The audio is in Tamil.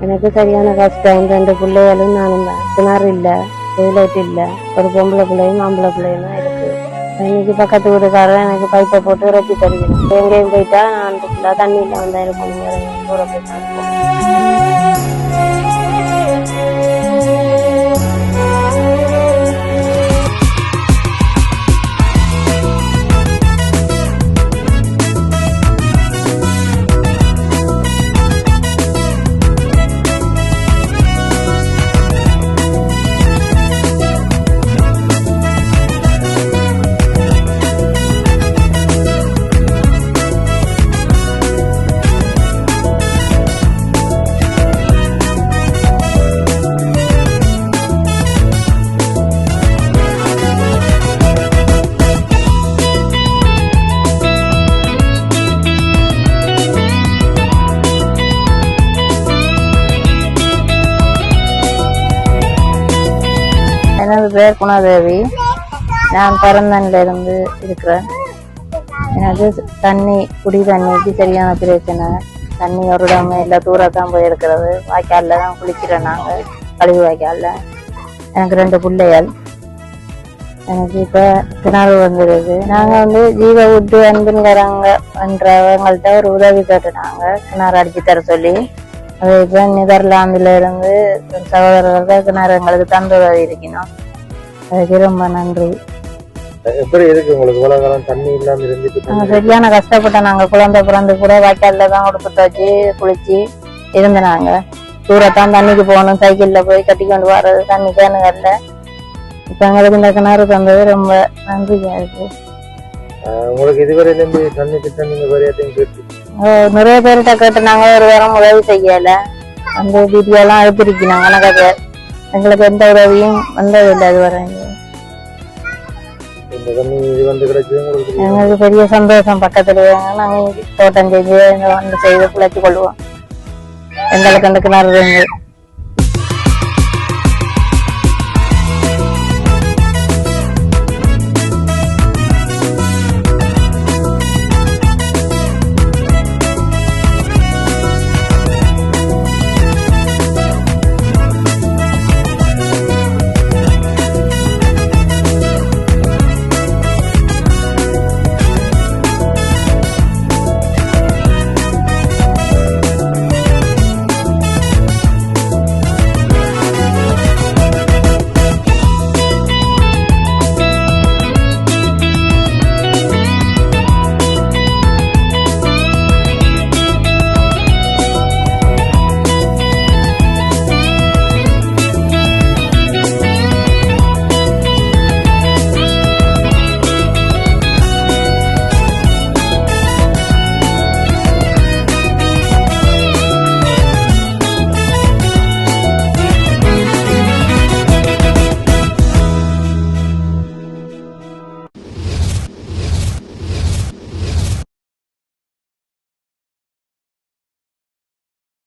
எனக்கு சரியான கஷ்டம். 2 பிள்ளைகளும் நானும் தான். கிணறு இல்லை, டொய்லெட் இல்லை, ஒரு பொம்பளை பிள்ளையும் ஆம்பளை பிள்ளையும் தான் இருக்கு. இன்னைக்கு பக்கத்து வீட்டுக்காரர் எனக்கு பைப்பை போட்டு இறக்கி தருவேன். எங்கேயும் போயிட்டா நான் தண்ணி இல்லை வந்தா இருக்கும், தூரம் போயிட்டா இருக்கும். எனது பேர் குணதேவி. நான் பரந்தன்ல இருந்து இருக்கிறேன். எனக்கு குடி தண்ணிக்கு சரியான பிரச்சனை. தண்ணி ஒரு இடமே இல்லை, தூரத்தான் போய் எடுக்கிறது. வாய்க்காலில் தான் குளிக்கிறேன். நாங்கள் கழிவு வாய்க்காலில். எனக்கு 2 பிள்ளைகள். எனக்கு இப்போ கிணறு வந்துடுது. நாங்கள் ஜீவ விட்டு அன்புங்கிறவங்கள்ட்ட ஒரு உதவி கேட்டுனாங்க, கிணறு அடிச்சு தர சொல்லி. அது இப்போ நெதர்லாந்துல இருந்து சகோதரர்கள் கிணறு எங்களுக்கு தந்து உதவி இருக்கணும். அதுக்கு ரொம்ப நன்றி. எப்படி இருக்கு உங்களுக்கு? இவ்வளவு காலம் தண்ணி இல்லாம இருந்துட்டு சரியான கஷ்டப்பட்ட. நாங்க குழந்தை பிறந்து கூட வாய்க்கால்ல தான் உடுப்பு வச்சு குளிச்சு இருந்தாங்க. தூரத்தான் தண்ணிக்கு போகணும், சைக்கிள்ல போய் கட்டி கொண்டு வர்றது, தண்ணி கேனுகள்ல. இப்ப எங்களுக்கு இந்த கிணறு தந்தது ரொம்ப நன்றியா இருக்கு. உங்களுக்கு இதுவரை தண்ணி திட்டம் நீங்க வரையாத்தையும் கேட்டு நிறைய பேர்கிட்ட கேட்டு நாங்க ஒரு வாரம் உதவி செய்யல. அந்த வீடியோலாம் எடுத்திருக்கோம். எனக்கு எங்களுக்கு எந்த உதவியும் வந்ததில்லை அதுவரை. எங்களுக்கு பெரிய சந்தோஷம். பக்கத்துல நாங்க தோட்டம் செஞ்சு வந்து செய்து குழைச்சு கொள்வோம். எங்களுக்கு அந்த கிணறு